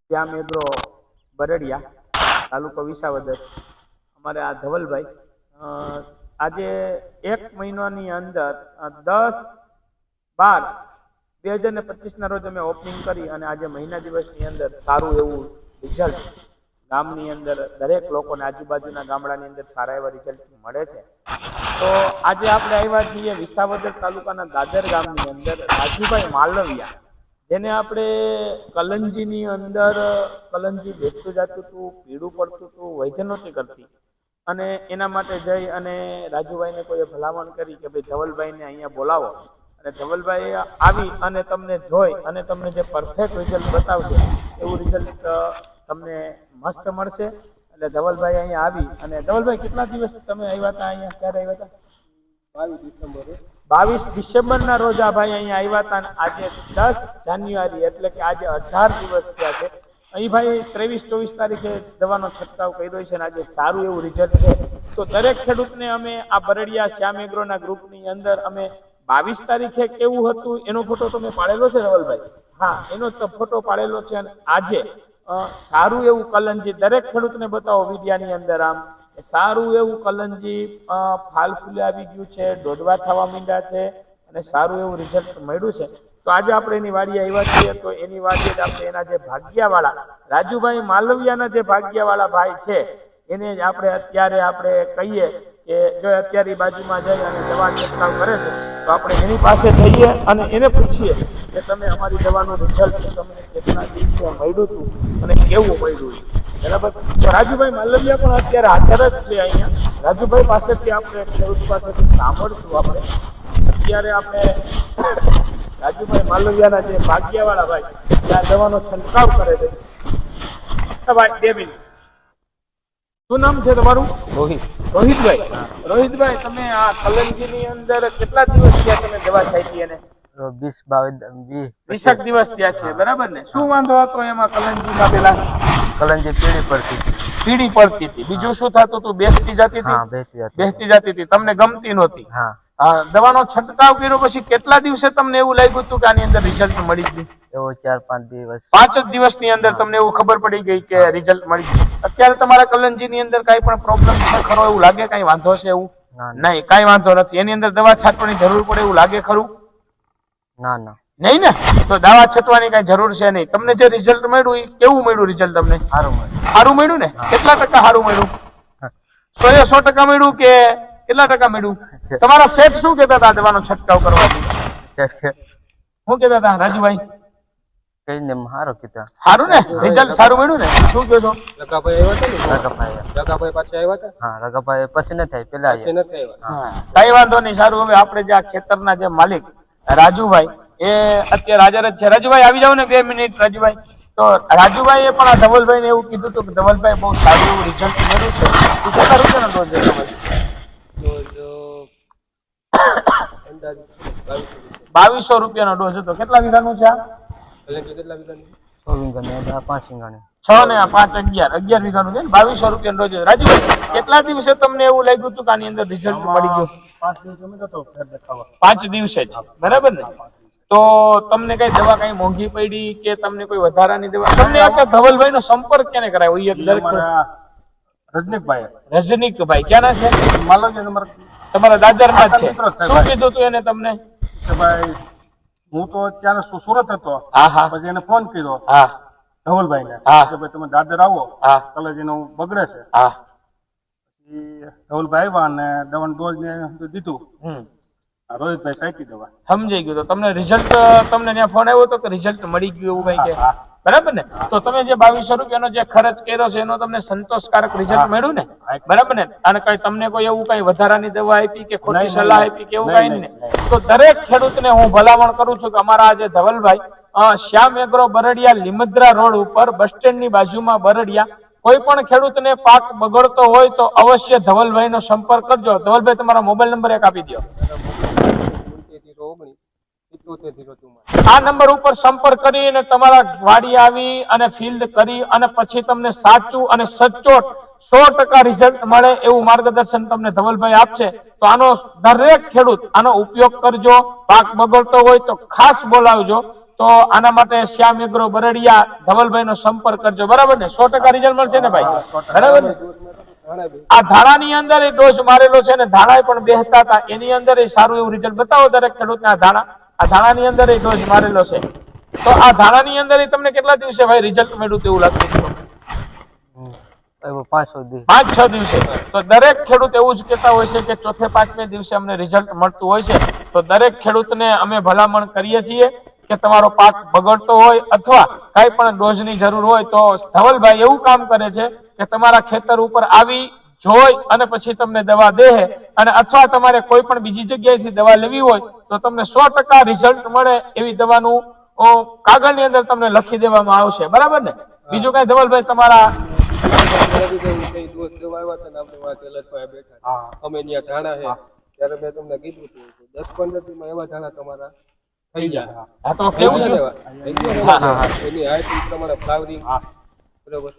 શ્યામ agro બરડિયા, તાલુકો વિસાવદર. અમારે આ ધવલભાઈ આજે 1 મહિનાની અંદર 10/12/2025 ના રોજ અમે ઓપનિંગ કરી અને આજે મહિના દિવસની અંદર સારું એવું રિઝલ્ટ ગામની અંદર દરેક લોકોને આજુબાજુના ગામડાની અંદર સારા એવા રિઝલ્ટ મળે છે. તો આજે આપણે આવ્યા છીએ વિસાવદર તાલુકાના દાદર ગામની અંદર રાજુભાઈ માલવિયા, જેને આપણે કલંજીની અંદર કલંજી બેસતું જતું હતું, પીળું પડતું હતું, વૈદ્ય નહોતી કરતી અને એના માટે જઈ અને રાજુભાઈને કોઈએ ભલામણ કરી કે ભાઈ ધવલભાઈને અહીંયા બોલાવો અને ધવલભાઈ આવી અને તમને જોઈ અને તમને જે પરફેક્ટ રિઝલ્ટ બતાવશે એવું રિઝલ્ટ તમને મસ્ત મળશે. એટલે ધવલભાઈ અહીંયા આવી અને ધવલભાઈ કેટલા દિવસ તમે આવ્યા હતા અહીંયા? ક્યારે આવ્યા હતા? 22 ડિસેમ્બરના રોજ આ ભાઈ અહીંયા આવ્યા હતા અને આજે 10 જાન્યુઆરી એટલે કે આજે 18 દિવસ થયા છે. અહીં ભાઈ 23-24 તારીખે દવાનો છંટકાવ કર્યો છે અને આજે સારું એવું રિઝલ્ટ છે. તો દરેક ખેડૂતને અમે આ બરડિયા શ્યામ એગ્રોના ગ્રુપની અંદર અમે 22 તારીખે કેવું હતું એનો ફોટો તમે પાડેલો છે ધવલભાઈ? હા, એનો ફોટો પાડેલો છે. અને આજે સારું એવું કલંજી દરેક ખેડૂતને બતાવો વિડિયાની અંદર. આમ સારું એવું કલંજી ફાલ ફૂલે આવી ગયું છે, દોડવા થવા માંડ્યા છે અને સારું એવું રિઝલ્ટ મળ્યું છે. તો આજે આપણે એની વાડીએ આવ્યા છીએ. તો એની વાડીએ આપણે એના જે ભાગ્યાવાળા રાજુભાઈ માલવિયાના જે ભાગ્યાવાળા ભાઈ છે એને જ આપણે અત્યારે આપણે કહીએ કે જો અત્યારે બાજુમાં જઈ અને દવા છંટકાવ કરે છે તો આપણે એની પાસે જઈએ અને એને પૂછીએ કે તમે અમારી દવાનું રિઝલ્ટ તમને કેટલા દિવસે મળ્યું હતું અને કેવું મળ્યું. બરાબર? તો રાજુભાઈ માલવિયા પણ અત્યારે હાજર જ છે અહીંયા. રાજુભાઈ પાસેથી આપણે ખેડૂત પાસેથી સાંભળશું. આપણે અત્યારે આપણે રાજુભાઈ માલવિયાના જે ભાગ્યાવાળા ભાઈ ત્યાં દવાનો છંટકાવ કરે છે. ભાઈ 2 મિનિટ, શું નામ છે તમારું? રોહિતભાઈ. રોહિતભાઈ, તમે આ કલંજીની અંદર કેટલા દિવસ થયા તમે દવા છાંટી? એને 20 દિવસ થયા છે. બરાબર ને? શું વાંધો હતો એમાં કલંજીમાં? પેલા કલંજી પીળી પડતી હતી. બીજું શું થતું હતું? બેસતી જતી હતી. તમને ગમતી નહોતી. દવાનો છંટકાવ કર્યો પછી કેટલા દિવસે તમને એવું લાગ્યું હતું કે આની અંદર રિઝલ્ટ મળી ગયું? એવો 4-5 દિવસ. 5 દિવસની અંદર તમને એવું ખબર પડી ગઈ કે રિઝલ્ટ મળી ગયું. અત્યારે તમારા કલંજીની અંદર કઈ પણ પ્રોબ્લેમ છે ખરો? એવું લાગે કઈ વાંધો છે? એવું નહીં, કઈ વાંધો નથી. એની અંદર દવા છાંટવાની જરૂર પડે એવું લાગે ખરું? ના, નહીં ને? તો દવા છાંટવાની કઈ જરૂર છે નહીં. તમને જે રિઝલ્ટ મળ્યું એ કેવું મળ્યું રિઝલ્ટ તમને? સારું મળ્યું ને? કેટલા ટકા સારું મળ્યું? 100% મળ્યું કે કેટલા ટકા મળ્યું? તમારા શેઠ શું કહેતા હતા દવાનો છંટકાવ કરવાથી? શું કહેતા હતા રાજુભાઈ? સારું ને? રિઝલ્ટ સારું મળ્યું ને? શું કહો છો? રગાભાઈ પછી ન થાય, પેલા કઈ વાંધો નહીં. સારું. હવે આપણે જે આ ખેતરના જે માલિક રાજુભાઈ એ અત્યારે હાજર જ છે. રાજુભાઈ આવી જાવ ને 2 મિનિટ. રાજુભાઈ, તો રાજુભાઈ એ પણ આ ધવલભાઈ ને એવું કીધું હતું કે ધવલભાઈ બહુ સારું એવું રિઝલ્ટ મળ્યું છે. કેટલા રૂપિયાનો ડોઝ છે? 2200 રૂપિયાનો ડોઝ હતો. કેટલા વીઘાનું છે આ? 6 ને 5 11 વીઘાનું છે ને? 2200 રૂપિયાનો ડોઝ. રાજુભાઈ, કેટલા દિવસે તમને એવું લાગ્યું હતું કે આની અંદર રિઝલ્ટ મળી ગયું? 5 દિવસે જ. બરાબર ને? તો તમને કઈ દવા કઈ મોંઘી પડી કે તમને કોઈ વધારાની દવા? તમને આ ધવલભાઈ નો સંપર્ક ક્યાંને કરાયો? રજનીકભાઈ ક્યાંના છે? તમારા દાદર ના છે. શું કીધું તું એને તમને? ભાઈ હું તો અત્યારે સુરત હતો. પછી એને ફોન કર્યો ધવલભાઈ ને કે ભાઈ તમે દાદર આવો, કલંજી નું બગડે છે. પછી ધવલભાઈ આવ્યા અને દવાનું ડોઝ ને દીધું. રોહિતભાઈ સાચી દવા. સમજાઈ ગયું. તો તમને રિઝલ્ટ તમને ત્યાં ફોન આવ્યો તો કે રિઝલ્ટ મળી ગયું એવું કઈ કે? બરાબર ને? તો તમે જે 2200 રૂપિયાનો જે ખર્ચ કર્યો છે એનો તમને સંતોષકારક રિઝલ્ટ મળ્યું ને? બરાબર ને? અને કઈ તમને કોઈ એવું કઈ વધારાની દવા આપી કે ખોટી સલાહ આપી કે એવું કઈ નહીં? તો દરેક ખેડૂતને હું ભલામણ કરું છું કે અમારા આજે ધવલભાઈ શ્યામ એગ્રો બરડિયા લીમદ્રા રોડ ઉપર બસ સ્ટેન્ડ ની બાજુમાં બરડિયા, કોઈ પણ ખેડૂતને પાક બગડતો હોય તો અવશ્ય ધવલભાઈ નો સંપર્ક કરજો. ધવલભાઈ, તમારો મોબાઈલ નંબર એક આપી દો. આ નંબર ઉપર સંપર્ક કરીને તમારા વાડી આવી અને ફિલ્ડ કરી અને પછી તમને સાચું અને સચોટ 100% રિઝલ્ટ મળે એવું માર્ગદર્શન તમને ધવલભાઈ આપશે. તો આનો દરેક ખેડૂત આનો ઉપયોગ કરજો. પાક બગડતો હોય તો ખાસ બોલાવજો. તો આના માટે શ્યામ એગ્રો બરડિયા ધવલભાઈ નો સંપર્ક કરજો. બરાબર ને? 100% રિઝલ્ટ મળશે ને ભાઈ? બરાબર ને? આ ધાણાની અંદર એ ડોઝ મારેલો છે ને, ધાણા પણ બેહતા હતા, એની અંદર એ સારું એવું રિઝલ્ટ બતાવો દરેક ખેડૂતને. આ ધાણાની અંદર એ ડોઝ મારેલો છે, તો આ ધાણાની અંદર એ તમને કેટલા દિવસે ભાઈ રિઝલ્ટ મળ્યું તેવું લાગતું છે? 5-6 દિવસે. તો દરેક ખેડૂત એવું જ કહેતા હોય છે કે ચોથે પાંચમે દિવસે અમને રિઝલ્ટ મળતું હોય છે. તો દરેક ખેડૂતને અમે ભલામણ કરીએ છીએ કે તમારો પાક બગડતો હોય અથવા કઈ પણ ડોઝની જરૂર હોય તો ધવલભાઈ એવું કામ કરે છે કે તમારા ખેતર ઉપર આવી જોઈ અને પછી તમને દવા દે, અને અથવા તમારે કોઈ પણ બીજી જગ્યાએથી દવા લેવી હોય તો તમને 100% રિઝલ્ટ મળે એવી દવાનું કાગળની અંદર તમને લખી દેવામાં આવશે. બરાબર ને? બીજું કઈ ધવલભાઈ તમારા અમે ત્યાં ધાણા છે ત્યારે મેં તમને કીધું હતું 10-15 દિવસમાં એવા ધાણા તમારા થઈ જાય. હા તો કેવું છે? એની હાઈટ તમારા ફ્લાવરિંગ બરોબર.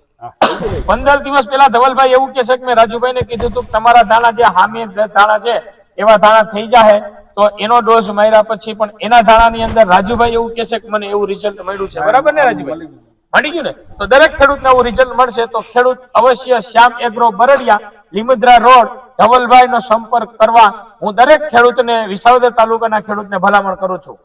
15 દિવસ પહેલા ધવલભાઈ એવું કે છે કે મેં રાજુભાઈને કીધું હતું કે તમારા ધાણા જે હામે ધાણા છે એવા ધાણા થઈ જાય, તો એનો ડોઝ માર્યા પછી પણ એના ધાણાની અંદર રાજુભાઈ એવું કે છે કે મને એવું રિઝલ્ટ મળ્યું છે. બરાબર ને રાજુભાઈ? મળી ગયું ને? તો દરેક ખેડૂતને આવું રિઝલ્ટ મળશે. તો ખેડૂત અવશ્ય શ્યામ એગ્રો બરડિયા, લીમદ્રા રોડ, ધવલભાઈ નો સંપર્ક કરવા હું દરેક ખેડૂતને, વિસાવદર તાલુકાના ખેડૂતને ભલામણ કરું છું.